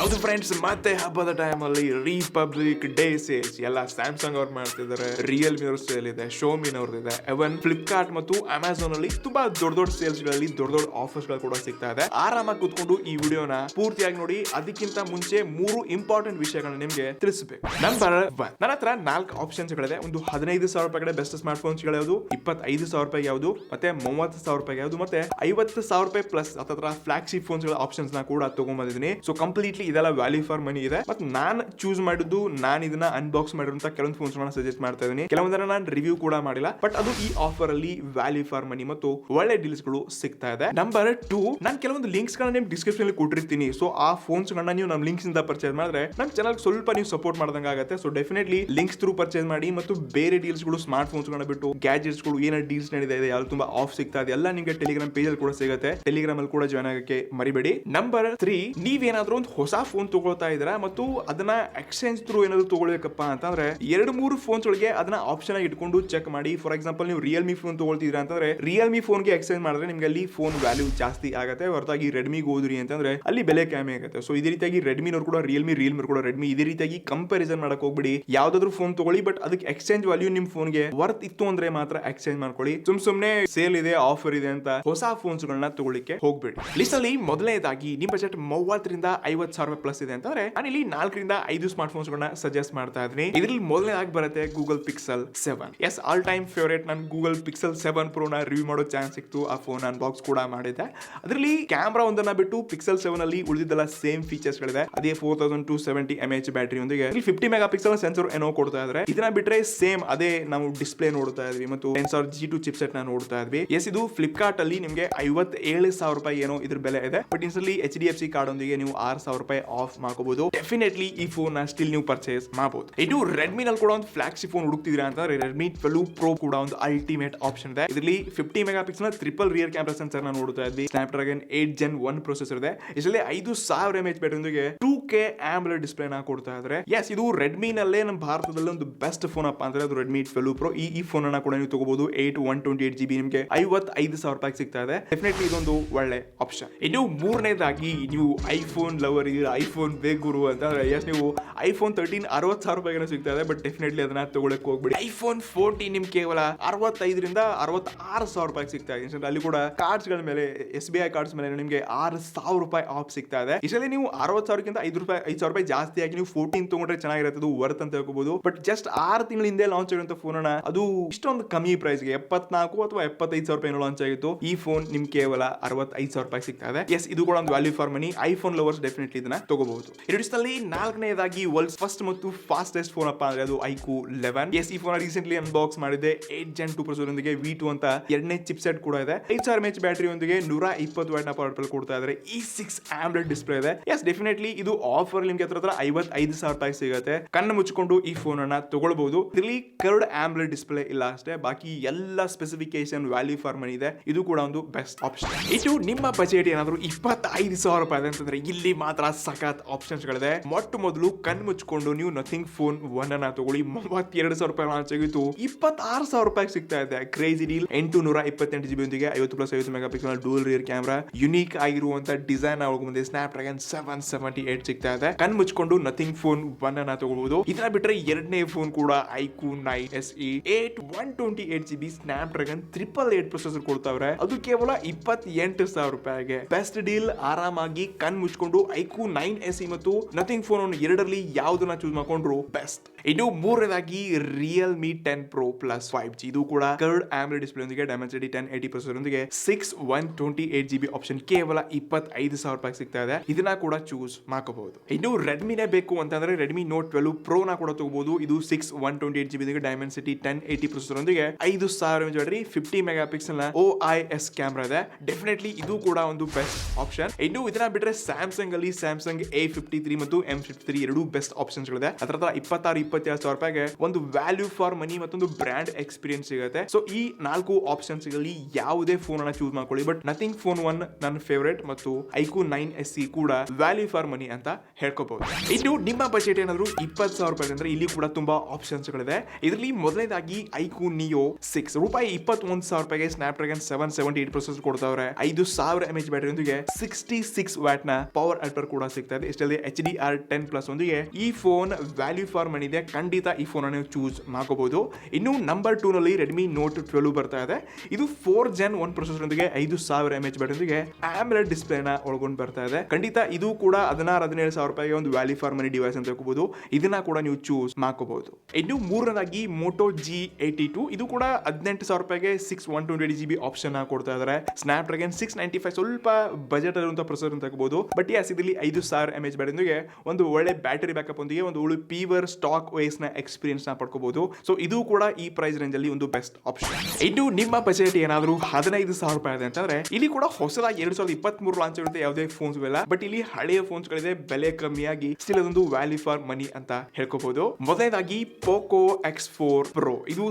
ಹೌದು ಫ್ರೆಂಡ್ಸ್, ಮತ್ತೆ ಹಬ್ಬದ ಟೈಮ್ ಅಲ್ಲಿ ರಿಪಬ್ಲಿಕ್ ಡೇ ಸೇಲ್ಸ್ ಎಲ್ಲ ಸ್ಯಾಮ್ಸಂಗ್ ಅವ್ರು ಮಾಡ್ತಿದ್ದಾರೆ, ರಿಯಲ್ಮಿ ಅವ್ರ ಸೇಲ್ ಇದೆ, ಶೋಮಿನವ್ರದ್ದು ಇದೆ, ಎವನ್ ಫ್ಲಿಪ್ಕಾರ್ಟ್ ಮತ್ತು ಅಮೆಝಾನ್ ಅಲ್ಲಿ ತುಂಬಾ ದೊಡ್ಡ ಸೇಲ್ಸ್ ಗಳಲ್ಲಿ ದೊಡ್ಡ ಆಫರ್ಸ್ ಗಳು ಕೂಡ ಸಿಗ್ತಾ ಇದೆ. ಆರಾಮಾಗಿ ಕೂತ್ಕೊಂಡು ಈ ವಿಡಿಯೋನ ಪೂರ್ತಿಯಾಗಿ ನೋಡಿ. ಅದಕ್ಕಿಂತ ಮುಂಚೆ 3 ಇಂಪಾರ್ಟೆಂಟ್ ವಿಷಯಗಳನ್ನ ನಿಮ್ಗೆ ತಿಳಿಸಬೇಕು. ನಂಬರ್ 1, ನನ್ನ ಹತ್ರ 4 ಆಪ್ಷನ್ಸ್ ಗಳಿದೆ. ಒಂದು 15,000 ರೂಪಾಯಿ ಬೆಸ್ಟ್ ಸ್ಮಾರ್ಟ್ ಫೋನ್ಸ್ ಯಾವುದು, 25,000 ರೂಪಾಯಿ ಯಾವುದು, ಮತ್ತೆ 30,000 ರೂಪಾಯಿ ಯಾವುದು, ಮತ್ತೆ 50,000 ರೂಪಾಯಿ ಪ್ಲಸ್ ಅಥವಾ ಫ್ಲಾಗ್ಶಿಪ್ ಫೋನ್ಸ್ ಗಳ ಆಪ್ಷನ್ಸ್ ನ ಕೂಡ ತಗೊಂಡ್ಬಂದಿದ್ದೀನಿ. ಸೊ ಕಂಪ್ಲೀಟ್ಲಿ ಇದೆಲ್ಲ ವ್ಯಾಲ್ಯೂ ಫಾರ್ ಮನಿ ಇದೆ. ಮತ್ತೆ ನಾನು ಚೂಸ್ ಮಾಡಿದ್ದು, ನಾನು ಇದನ್ನ ಅನ್ಬಾಕ್ಸ್ ಮಾಡಿರುವಂತ ಕೆಲವೊಂದು ಫೋನ್ಸ್ ಗಳನ್ನ ಸಜೆಸ್ಟ್ ಮಾಡ್ತಾ ಇದ್ದೀನಿ. ಕೆಲವೊಂದನ್ನ ನಾನು ರಿವ್ಯೂ ಕೂಡ ಮಾಡಿಲ್ಲ, ಬಟ್ ಅದು ಈ ಆಫರ್ ಅಲ್ಲಿ ವ್ಯಾಲ್ಯೂ ಫಾರ್ ಮನಿ ಮತ್ತು ಒಳ್ಳೆ ಡೀಲ್ಸ್ ಗಳು ಸಿಗ್ತಾ ಇದೆ. ನಂಬರ್ 2, ನಾನು ಕೆಲವೊಂದು ಲಿಂಕ್ಸ್ ಗಳನ್ನ ನಿಮ್ಗೆ ಡಿಸ್ಕ್ರಿಪ್ಷನ್ ಅಲ್ಲಿ ಕೊಟ್ಟಿರ್ತೀನಿ. ಸೊ ಆ ಫೋನ್ಸ್ ಗಳನ್ನ ನೀವು ನಮ್ಮ ಲಿಂಕ್ಸ್ ಇಂದ ಪರ್ಚೇಸ್ ಮಾಡಿದ್ರೆ ನಮ್ಮ ಚಾನಲ್ ಸ್ವಲ್ಪ ನೀವು ಸಪೋರ್ಟ್ ಮಾಡ್ದಂಗ ಆಗುತ್ತೆ. So definitely links through purchase ಮಾಡಿ. ಮತ್ತು ಬೇರೆ ಡೀಲ್ಸ್ ಗಳು, ಸ್ಮಾರ್ಟ್ ಫೋನ್ಸ್ ಗಳನ್ನ ಬಿಟ್ಟು ಗ್ಯಾಜೆಟ್ಸ್ ಗಳು ಏನಾದ್ರು ಡೀಲ್ಸ್ ನಡೆದಿದೆ, ಯಾವ್ದು ತುಂಬಾ ಆಫ್ ಸಿಗ್ತಾ ಇದೆ, ಎಲ್ಲ ನಿಮಗೆ ಟೆಲಿಗ್ರಾಮ್ ಪೇಜ್ ಅಲ್ಲಿ ಕೂಡ ಸಿಗುತ್ತೆ. ಟೆಲಿಗ್ರಾಮ್ ಅಲ್ಲಿ ಕೂಡ ಜಾಯ್ನ್ ಆಗಕ್ಕೆ ಮರಿಬೇಡಿ. ನಂಬರ್ 3, ನೀವೇನಾದ್ರೂ ಒಂದು ಹೊಸ ಫೋನ್ ತಗೊಳ್ತಾ ಇದ್ದೀರಾ ಮತ್ತು ಅದನ್ನ ಎಕ್ಸ್ಚೇಂಜ್ ಥ್ರೂ ಏನಾದ್ರು ತಗೊಳ್ಬೇಕಪ್ಪ ಅಂತಂದ್ರೆ 2-3 ಫೋನ್ಸ್ ಒಳಗೆ ಅದನ್ನ ಆಪ್ಷನ್ ಆಗಿ ಇಟ್ಕೊಂಡು ಚೆಕ್ ಮಾಡಿ. ಫಾರ್ ಎಕ್ಸಾಂಪಲ್, ನೀವು ರಿಯಲ್ಮಿ ಫೋನ್ ತಗೊಳ್ತಿದ್ದೀರಾ ಅಂತಂದ್ರೆ ರಿಯಲ್ಮಿ ಫೋನ್ಗೆ ಎಕ್ಸ್ಚೇಂಜ್ ಮಾಡಿದ್ರೆ ನಿಮ್ಗೆ ಅಲ್ಲಿ ಫೋನ್ ವ್ಯಾಲ್ಯೂ ಜಾಸ್ತಿ ಆಗುತ್ತೆ. ಹೊರತಾಗಿ ರೆಡ್ಮಿಗೆ ಹೋದ್ರಿ ಅಂತಂದ್ರೆ ಅಲ್ಲಿ ಬೆಲೆ ಕಮ್ಮಿ ಆಗುತ್ತೆ. ಸೊ ಇದೇ ರೀತಿಯಾಗಿ ರೆಡ್ಮಿನವ್ರು ಕೂಡ ರಿಯಲ್ಮಿ ಕೂಡ ರೆಡ್ಮಿ, ಇದೇ ರೀತಿಯಾಗಿ ಕಂಪ್ಯಾರಿಸನ್ ಮಾಡಕ್ ಹೋಗ್ಬಿಡಿ. ಯಾವ್ದಾದ್ರು ಫೋನ್ ತಗೊಳ್ಳಿ, ಬಟ್ ಅದಕ್ಕೆ ಎಕ್ಸ್ಚೇಂಜ್ ವ್ಯಾಲ್ಯೂ ನಿಮ್ ಫೋನ್ಗೆ ವರ್ತ್ ಇತ್ತು ಅಂದ್ರೆ ಮಾತ್ರ ಎಕ್ಸ್ಚೇಂಜ್ ಮಾಡ್ಕೊಳ್ಳಿ. ಸುಮ್ನೆ ಸೇಲ್ ಇದೆ, ಆಫರ್ ಇದೆ ಅಂತ ಹೊಸ ಫೋನ್ಸ್ ಗಳನ್ನ ತಗೊಳ್ಳಿಕ್ಕೆ ಹೋಗ್ಬೇಡಿ. ಲಿಸ್ಟ್ ಅಲ್ಲಿ ಮೊದಲನೇದಾಗಿ ನಿಮ್ ಬಜೆಟ್ 30,000 50,000 ರೂಪಾಯಿ ಪ್ಲಸ್ ಇದೆ ಅಂತಂದ್ರೆ ನಾನು ಇಲ್ಲಿ 4-5 ಸ್ಮಾರ್ಟ್ ಫೋನ್ಸ್ ಗಳನ್ನ ಸಜೆಸ್ಟ್ ಮಾಡ್ತಾ ಇದ್ದೀನಿ. ಇದರಲ್ಲಿ ಮೊದಲನೇದಾಗಿ ಬರುತ್ತೆ Google Pixel 7. Yes, all time favourite. ನಾನು ಗೂಗಲ್ ಪಿಕ್ಸೆಲ್ 7 Pro ನ ರಿವ್ಯೂ ಮಾಡೋ ಚಾನ್ಸ್ ಸಿಕ್ತು. ಆ ಫೋನ್ ಅನ್ಬಾಕ್ಸ್ ಕೂಡ ಮಾಡಿದ್ದೆ. ಅದರಲ್ಲಿ ಕ್ಯಾಮ್ರಾ ಒಂದನ್ನ ಬಿಟ್ಟು ಪಿಕ್ಸೆಲ್ 7 ಅಲ್ಲಿ ಉಳಿದಿದ್ದೆಲ್ಲ ಸೇಮ್ ಫೀಚರ್ಸ್ ಗಳಿದೆ. ಅದೇ 4270 mAh ಬ್ಯಾಟರಿ ಒಂದಿಗೆ 50 ಮೆಗಾ ಪಿಕ್ಸೆಲ್ ಸೆನ್ಸರ್ ಏನೋ ಕೊಡ್ತಾ ಇದ್ದಾರೆ. ಇದನ್ನ ಬಿಟ್ರೆ ಸೇಮ್ ಅದೇ ನಾವು ಡಿಸ್ಪ್ಲೇ ನೋಡ್ತಾ ಇದ್ವಿ ಮತ್ತು Tensor G2 ಚಿಪ್ಸೆಟ್ ನ ನೋಡ್ತಾ ಇದ್ವಿ. ಎಸ್, ಇದು ಫ್ಲಿಪ್ಕಾರ್ಟ್ ಅಲ್ಲಿ ನಿಮಗೆ 57,000 ರೂಪಾಯಿ ಏನೋ ಇದ್ರ ಬೆಲೆ ಇದೆ. ಬಟ್ ಇನ್ಸಲ್ಲಿ HDFC ಕಾರ್ಡ್ ಒಂದಿಗೆ ನೀವು 6,000 ರೂಪಾಯಿ ಆಫ್ ಮಾಡ್ಕೋಬಹುದು. ಡೆಫಿನೆಟ್ಲಿ ಈ ಫೋನ್ ನ ಸ್ಟಿಲ್ ನೀವು ಪರ್ಚೇಸ್ ಮಾಡಬಹುದು. ಇದು ರೆಡ್ಮಿ ನಲ್ಲಿ ಕೂಡ ಒಂದು ಫ್ಲಾಗ್ಶಿಪ್ ಫೋನ್ ಹುಡುಕ್ತಿದ್ದೀರಾ ಅಂತಂದ್ರೆ ರೆಡ್ಮಿ 12 Pro ಕೂಡ ಒಂದು ಅಲ್ಟಿಮೇಟ್ ಆಪ್ಷನ್ ಇದೆ. ಇದರಲ್ಲಿ 50 mega pixel triple rear camera sensor ನ ನೋಡ್ತಾ ಇದ್ವಿ. ಸ್ನ್ಯಾಪ್ಡ್ರಾಗನ್ 8 Gen 1 ಪ್ರೊಸೆಸರ್ ಇದೆ. ಇದರಲ್ಲಿ 5,000 mAh ಬ್ಯಾಟರಿ ಒಂದಿಗೆ 2K AMOLED ಡಿಸ್ಪ್ಲೇ ನ ಕೊಡ್ತಾ ಇದ್ದಾರೆ. ಎಸ್, ಇದು ರೆಡ್ಮಿ ನಲ್ಲೇ ನಮ್ಮ ಭಾರತದಲ್ಲಿ ಒಂದು ಬೆಸ್ಟ್ ಫೋನ್ ಅಪ್ಪ ಅಂದ್ರೆ ಅದು ರೆಡ್ಮಿ 12 Pro. ಈ ಫೋನ್ ಅನ್ನ ಕೂಡ ನೀವು ತಗೋಬಹುದು. 128GB ನಿಮಗೆ 55,000 ರೂಪಾಯಿ ಸಿಗ್ತಾ ಇದೆ. ಡೆಫಿನೆಟ್ಲಿ ಇದೊಂದು ಒಳ್ಳೆ ಆಪ್ಷನ್. ಇನ್ನು ಮೂರನೇದಾಗಿ ನೀವು ಐಫೋನ್ ಲವರ್ ಇದ್ದೀರಾ, ಐಫೋನ್ ಬೇಕು ಅಂತಂದ್ರೆ ಎಸ್, ನೀವು ಐಫೋನ್ 13 60,000 ರೂಪಾಯಿಗೆ ಸಿಗ್ತಾ ಇದೆ. ಬಟ್ ಡೆಫಿನೆಟ್ಲಿ ಅದನ್ನ ತಗೊಳಕ್ ಹೋಗ್ಬಿಡಿ. ಐಫೋನ್ 14 ನಿಮ್ಗೆ ಕೇವಲ 65,000 ರೂಪಾಯಿ ಸಿಗ್ತಾ ಇದೆ. ಅಲ್ಲಿ ಕೂಡ ಕಾರ್ಡ್ಸ್ ಗಳ ಮೇಲೆ, SBI ಕಾರ್ಡ್ಸ್ ಮೇಲೆ ನಿಮಗೆ 6,000 ರೂಪಾಯಿ ಆಫ್ ಸಿಗ್ತಾ ಇದೆ. ಇದರಲ್ಲಿ ನೀವು 60,000ಕ್ಕಿಂತ 5,000 ರೂಪಾಯಿ ಜಾಸ್ತಿ ಆಗಿ ನೀವು 14 ತಗೊಂಡ್ರೆ ಚೆನ್ನಾಗಿರುತ್ತೆ. ಅದು ವರ್ತ್ ಅಂತ ಹೇಳ್ಕೋಬಹುದು. ಬಟ್ ಜಸ್ಟ್ 6 ತಿಂಗಳ ಹಿಂದೆ ಲಾಂಚ್ ಆಗಿರುವಂತ ಫೋನ್ ಅನ್ನ ಅದು ಇಷ್ಟೊಂದು ಕಮ್ಮಿ ಪ್ರೈಸ್ಗೆ 74 ಅಥವಾ 75,000 ರೂಪಾಯಿ ಲಾಂಚ್ ಆಗಿತ್ತು. ಈ ಫೋನ್ ನಿಮ್ಗೆ ಕೇವಲ 65,000 ರೂಪಾಯಿ ಸಿಗ್ತಾ ಇದೆ. ಎಸ್, ಇದು ಕೂಡ ಒಂದು value for money. IPhone lovers definitely ಇದನ್ನ ತಗೋಬಹುದು. ಇಲ್ಲಿ ನಾಲ್ಕನೇದಾಗಿ ವರ್ಲ್ಡ್ಸ್ ಫಸ್ಟ್ ಮತ್ತು ಫಾಸ್ಟೆಸ್ಟ್ ಫೋನ್ ಅಪ್ಪ ಅಂದ್ರೆ ಅದು iQOO 11. ಎಸ್, ಈ ಫೋನ್ ರೀಸೆಂಟ್ಲಿ ಅನ್ಬಾಕ್ಸ್ ಮಾಡಿದೆ. 8 Gen 2 ಪ್ರೊಸೆಸರ್ ಒಂದಿಗೆ V2 ಅಂತ 2ನೇ ಚಿಪ್ಸೆಟ್ ಕೂಡ ಇದೆ. 5,000 mAh ಬ್ಯಾಟರಿ ಒಂದಿಗೆ 120 ವ್ಯಾಟ್ ನ ಪವರ್ ಪ್ಯಾಕ್ ಕೊಡ್ತಾ ಇದ್ದಾರೆ. E6 AMOLED ಡಿಸ್ಪ್ಲೇ ಇದೆ. ಎಸ್, ಡೆಫಿನೆಟ್ಲಿ ಇದು ಆಫರ್ ನಿಮ್ಗೆ ಹತ್ರ 55,000 ರೂಪಾಯಿ ಸಿಗುತ್ತೆ. ಕಣ್ಣು ಮುಚ್ಚಿಕೊಂಡು ಈ ಫೋನ್ ಅನ್ನ ತಗೊಳ್ಬಹುದು. ಇದರಲ್ಲಿ ಕರ್ಡ್ AMOLED ಡಿಸ್ಪ್ಲೇ ಇಲ್ಲ ಅಷ್ಟೇ, ಬಾಕಿ ಎಲ್ಲ ಸ್ಪೆಸಿಫಿಕೇಶನ್ ವ್ಯಾಲ್ಯೂ ಫಾರ್ ಮನಿ ಇದೆ. ಇದು ಕೂಡ ಒಂದು ಬೆಸ್ಟ್ ಆಪ್ಷನ್. ಇದು ನಿಮ್ಮ ಬಜೆಟ್ ಏನಾದ್ರು 25,000 ರೂಪಾಯಿ ಅಂತಂದ್ರೆ ಇಲ್ಲಿ ಮಾತ್ರ ಸಖತ್ ಆಪ್ಷನ್ಸ್ ಗಳಿದೆ. ಮೊದಲು ಕಣ್ಣು ಮುಚ್ಚಿಕೊಂಡು ನೀವು ನಥಿಂಗ್ ಫೋನ್ 1 ಅನ್ನ ತಗೊಳ್ಳಿ. 32,000 ರೂಪಾಯಿ ಲಾಂಚ್ ಆಗಿತ್ತು, 26,000 ರೂಪಾಯಿ ಸಿಗ್ತಾ ಇದೆ. Crazy deal. 828GB ಒಂದಿಗೆ 50+50 megapixel dual rear camera, unique ಆಗಿರುವಂತ ಡಿಸೈನ್ ಮುಂದೆ ಸ್ನ್ಯಾಪ್ಡ್ರಾಗನ್ 778 ಸಿಗ್ತಾ ಇದೆ. ಕಣ್ಣು ಮುಚ್ಚಿಕೊಂಡು ನಥಿಂಗ್ ಫೋನ್ 1 ಅನ್ನ ತಗೊಳ್ಬಹುದು. ಇದನ್ನ ಬಿಟ್ರೆ ಎರಡನೇ ಫೋನ್ ಕೂಡ iQOO 9 SE 128GB Snapdragon 888 processor ಕೊಡ್ತಾವ್ರೆ. ಅದು ಕೇವಲ 28,000 ರೂಪಾಯಿಗೆ ಬೆಸ್ಟ್ ಡೀಲ್. ಆರಾಮಾಗಿ ಕಣ್ಣು ಮುಚ್ಚಿಕೊಂಡು iQOO 9 SE ಮತ್ತು ನಥಿಂಗ್ ಫೋನ್ ಎರಡರಲ್ಲಿ ಯಾವ್ದನ್ನ ಚೂಸ್ ಮಾಡ್ಕೊಂಡ್ರು ಬೆಸ್ಟ್. ಇನ್ನು ಮೂರನೇದಾಗಿ ರಿಯಲ್ಮಿ 10 Pro Plus 5G. ಇದು ಕೂಡ ಕರ್ಡ್ AMOLED ಡಿಸ್ಪ್ಲೇ ಒಂದಿಗೆ Dimensity 1080 ಪ್ರೊಸೆಸರ್ ಒಂದಿಗೆ 128GB ಆಪ್ಷನ್ ಕೇವಲ 25,000 ರೂಪಾಯಿ ಸಿಗ್ತಾ ಇದೆ. ಇದನ್ನ ಕೂಡ ಚೂಸ್ ಮಾಡ್ಕೋಬಹುದು. ಇನ್ನು ರೆಡ್ಮಿನೇ ಬೇಕು ಅಂತಂದ್ರೆ ರೆಡ್ಮಿ ನೋಟ್ 12 Pro ನ ಕೂಡ ತಗೋಬಹುದು. ಇದು 128GB Dimensity 1080 ಪ್ರೊಸೆಸರ್ ಒಂದಿಗೆ 5,000 mAh ಬ್ಯಾಟರಿ, 50 ಮೆಗಾ ಪಿಕ್ಸೆಲ್ ನ OIS ಕ್ಯಾಮೆರಾ ಇದೆ. ಡೆಫಿನೆಟ್ಲಿ ಇದು ಕೂಡ ಒಂದು ಬೆಸ್ಟ್ ಆಪ್ಷನ್. ಇನ್ನು ಇದನ್ನ ಬಿಟ್ರೆ ಸ್ಯಾಮ್ಸಂಗ್ ಅಲ್ಲಿ ಸ್ಯಾಮ್ಸಂಗ್ A53 ಮತ್ತು M53 ಎರಡು ಬೆಸ್ಟ್ ಆಪ್ಷನ್ಸ್ ಗಳಿದೆ. ಅದರ 26,000-27,000 ರೂಪಾಯಿಗೆ ಒಂದು ವ್ಯಾಲ್ಯೂ ಫಾರ್ ಮನಿ ಮತ್ತೊಂದು ಬ್ರ್ಯಾಂಡ್ ಎಕ್ಸ್ಪೀರಿಯನ್ಸ್ ಸಿಗುತ್ತೆ. ಸೊ ಈ 4 ಆಪ್ಷನ್ಸ್ ಗಳಲ್ಲಿ ಯಾವುದೇ ಫೋನ್ ಅನ್ನ ಚೂಸ್ ಮಾಡ್ಕೊಳ್ಳಿ. ಬಟ್ ನಥಿಂಗ್ ಫೋನ್ 1 ನನ್ನ ಫೇವರೇಟ್ ಮತ್ತು iQOO 9 SE ಕೂಡ ವ್ಯಾಲ್ಯೂ ಫಾರ್ ಮನಿ ಅಂತ ಹೇಳ್ಕೋಬಹುದು. ಇನ್ನು ನಿಮ್ಮ ಬಜೆಟ್ ಏನಾದ್ರು 20,000 ರೂಪಾಯಿ ಅಂದ್ರೆ ಇಲ್ಲಿ ಕೂಡ ತುಂಬಾ ಆಪ್ಷನ್ಸ್ ಗಳಿದೆ. ಇದರಲ್ಲಿ ಮೊದಲನೇದಾಗಿ iQOO Neo 6 ರೂಪಾಯಿ 21,000 ರೂಪಾಯಿಗೆ ಸ್ನ್ಯಾಪ್ಡ್ರಾಗನ್ 778 ಪ್ರೊಸೆಸರ್ ಕೊಡ್ತಾವ್ರೆ. 5,000 mAh ಬ್ಯಾಟರಿ ಒಂದಿಗೆ 66 ವ್ಯಾಟ್ ನ ಪವರ್ ಅಡ್ಪರ್ ಕೂಡ ಸಿಗ್ತಾ ಇದೆ. ಇಷ್ಟಲ್ಲದೆ HDR10+ ಒಂದಿಗೆ ಈ ಫೋನ್ ವ್ಯಾಲ್ಯೂ ಫಾರ್ ಮನಿ ಇದೆ. ಖಂಡಿತ ಈ ಫೋನ್ ನೀವು ಚೂಸ್ ಮಾಡ್ಕೋಬಹುದು. ಇನ್ನು ನಂಬರ್ 2 ನಲ್ಲಿ ರೆಡ್ಮಿ ನೋಟ್ 12 ಬರ್ತಾ ಇದೆ. ಇದು 4th Gen 1 ಪ್ರೊಸೆಸರ್ ಒಂದಿಗೆ 5000 mAh ಬ್ಯಾಟರಿಯೊಂದಿಗೆ AMOLED ಡಿಸ್ಪ್ಲೇನ ಒಳಗೊಂಡು ಬರ್ತಾ ಇದೆ. ಖಂಡಿತ ಇದು ಕೂಡ 16,000-17,000 ರೂಪಾಯಿಗೆ ಒಂದು ವ್ಯಾಲ್ಯೂ ಫಾರ್ ಮನಿ ಡಿವೈಸ್ ಅಂತ ಹೇಳ್ಕೋಬಹುದು. ಇದನ್ನ ಕೂಡ ನೀವು ಚೂಸ್ ಮಾಡ್ಕೋಬಹುದು. ಇನ್ನು ಮೂರನೇದಾಗಿ Moto G82 ಇದು ಕೂಡ 18,000 ರೂಪಾಯಿಗೆ 128GB ಆಪ್ಷನ್ ಕೊಡ್ತಾ ಇದ್ದಾರೆ. ಸ್ನ್ಯಾಪ್ಡ್ರ್ಯಾಗನ್ 695 ಸ್ವಲ್ಪ ಬಜೆಟ್ ಇರುವಂತ ಪ್ರೊಸೆಸರ್ ಅಂತ ಹೇಳ್ಕೋಬಹುದು. ಬಟ್ ಯಸ್ ಇದರಲ್ಲಿ 5000 mAh ಬ್ಯಾಟರಿಯೊಂದಿಗೆ ಒಂದು ಒಳ್ಳೆ ಬ್ಯಾಟರಿ ಬ್ಯಾಕಪ್ ಒಂದಿಗೆ ಒಂದು ಒಳ್ಳೆ ಪೀವರ್ ಸ್ಟಾಕ್ OS ನ ಎಕ್ಸ್ಪೀರಿಯನ್ಸ್ ನ ಪಡ್ಕೋಬಹುದು. ಸೊ ಇದು ಕೂಡ ಈ ಪ್ರೈಸ್ ರೇಂಜ್ ಅಲ್ಲಿ ಒಂದು ಬೆಸ್ಟ್ ಆಪ್ಷನ್. ಇನ್ನು ನಿಮ್ಮ ಬಜೆಟ್ ಏನಾದರೂ 15,000 ರೂಪಾಯಿ ಇದೆ ಅಂತಂದ್ರೆ ಇಲ್ಲಿ ಕೂಡ ಹೊಸದಾಗಿ 2023 ಲಾಂಚ್ ಆಗಿರುತ್ತೆ ಯಾವುದೇ ಫೋನ್ಸ್ ಇಲ್ಲ. ಬಟ್ ಇಲ್ಲಿ ಹಳೆಯ ಫೋನ್ಸ್ ಗಳಿದೆ, ಬೆಲೆ ಕಮ್ಮಿಯಾಗಿ ಸ್ಟಿಲ್ ಅದೊಂದು ವ್ಯಾಲ್ಯೂ ಫಾರ್ ಮನಿ ಅಂತ ಹೇಳ್ಕೋಬಹುದು. ಮೊದಲನೇದಾಗಿ Poco X4 Pro ಇದು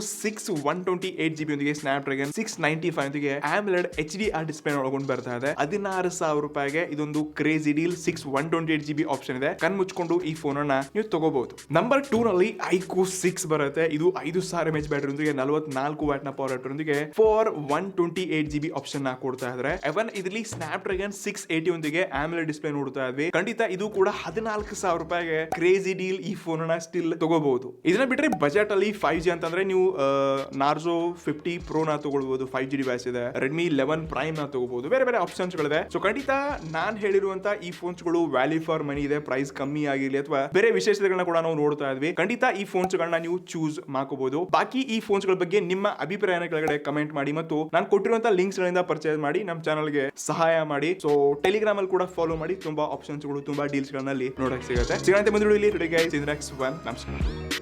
128GB ಒಂದಿಗೆ ಸ್ನ್ಯಾಪ್ಡ್ರ್ಯಾಗನ್ 695 ಒಂದಿಗೆ AMOLED HDR ಡಿಸ್ಪ್ಲೇ ಒಳಗೊಂಡು ಬರ್ತಾ ಇದೆ. 16,000 ರೂಪಾಯಿಗೆ ಇದೊಂದು ಕ್ರೇಜಿ ಡೀಲ್. 128GB ಆಪ್ಷನ್ ಇದೆ. ಕಣ್ ಮುಚ್ಕೊಂಡು ಈ ಫೋನ್ ಅನ್ನ ನೀವು ತಗೋಬಹುದು. ನಂಬರ್ 2 ನಲ್ಲಿ iQOO 6 ಬರುತ್ತೆ. ಇದು 5000 mAh ಬ್ಯಾಟರಿ ಒಂದಿಗೆ 44 ವ್ಯಾಟ್ ನ ಪವರ್ ಒಂದಿಗೆ 128GB ಆಪ್ಷನ್ ಕೊಡ್ತಾ ಇದ್ದಾರೆ. ಎವನ್ ಇದರಲ್ಲಿ ಸ್ನ್ಯಾಪ್ಡ್ರ್ಯಾಗನ್ 680 ಒಂದಿಗೆ AMOLED ಡಿಸ್ಪ್ಲೇ ನೋಡ್ತಾ ಇದ್ವಿ. ಖಂಡಿತ ಇದು ಕೂಡ 14,000 ರೂಪಾಯಿಗೆ ಕ್ರೇಜಿ ಡೀಲ್. ಈ ಫೋನ್ ಅನ್ನ ಸ್ಟಿಲ್ ತಗೋಬಹುದು. ಇದನ್ನ ಬಿಟ್ರೆ ಬಜೆಟ್ ಅಲ್ಲಿ 5G ಅಂತಂದ್ರೆ ನೀವು ನಾರ್ಜೋ 50 Pro ನ ತಗೊಳ್ಬಹುದು. 5G ಡಿವೈಸ್ ಇದೆ. ರೆಡ್ಮಿ 11 ಪ್ರೈಮ್ ನ ತಗೋಬಹುದು. ಬೇರೆ ಬೇರೆ ಆಪ್ಷನ್ಸ್ ಗಳಿದೆ. ಸೊ ಖಂಡಿತ ನಾನ್ ಹೇಳಿರುವಂತ ಈ ಫೋನ್ಸ್ ಗಳು ವ್ಯಾಲ್ಯೂ ಫಾರ್ ಮನಿ ಇದೆ. ಪ್ರೈಸ್ ಕಮ್ಮಿ ಆಗಿರ್ಲಿ ಅಥವಾ ಬೇರೆ ವಿಶೇಷತೆಗಳನ್ನ ಕೂಡ ನಾವು ನೋಡ್ತಾ ಇದ್ವಿ. ಖಂಡಿತ ಈ ಫೋನ್ಸ್ ಗಳನ್ನ ನೀವು ಚೂಸ್ ಮಾಡ್ಕೋಬಹುದು. ಬಾಕಿ ಈ ಫೋನ್ಸ್ ಗಳ ಬಗ್ಗೆ ನಿಮ್ಮ ಅಭಿಪ್ರಾಯನ ಕೆಳಗಡೆ ಕಮೆಂಟ್ ಮಾಡಿ ಮತ್ತು ನಾನು ಕೊಟ್ಟಿರುವಂತ ಲಿಂಕ್ಸ್ ಗಳಿಂದ ಪರ್ಚೇಸ್ ಮಾಡಿ ನಮ್ಮ ಚಾನಲ್ಗೆ ಸಹಾಯ ಮಾಡಿ. ಸೊ ಟೆಲಿಗ್ರಾಮ್ ಅಲ್ಲಿ ಕೂಡ ಫಾಲೋ ಮಾಡಿ. ತುಂಬಾ ಆಪ್ಷನ್ಸ್ ಗಳು, ತುಂಬಾ ಡೀಲ್ಸ್ ಗಳನ್ನ ಅಲ್ಲಿ ನೋಡಕ್ ಸಿಗುತ್ತೆ. ಸಿಗೋಣ ಮುಂದೆ ಇಲ್ಲಿ. ನಮಸ್ಕಾರ.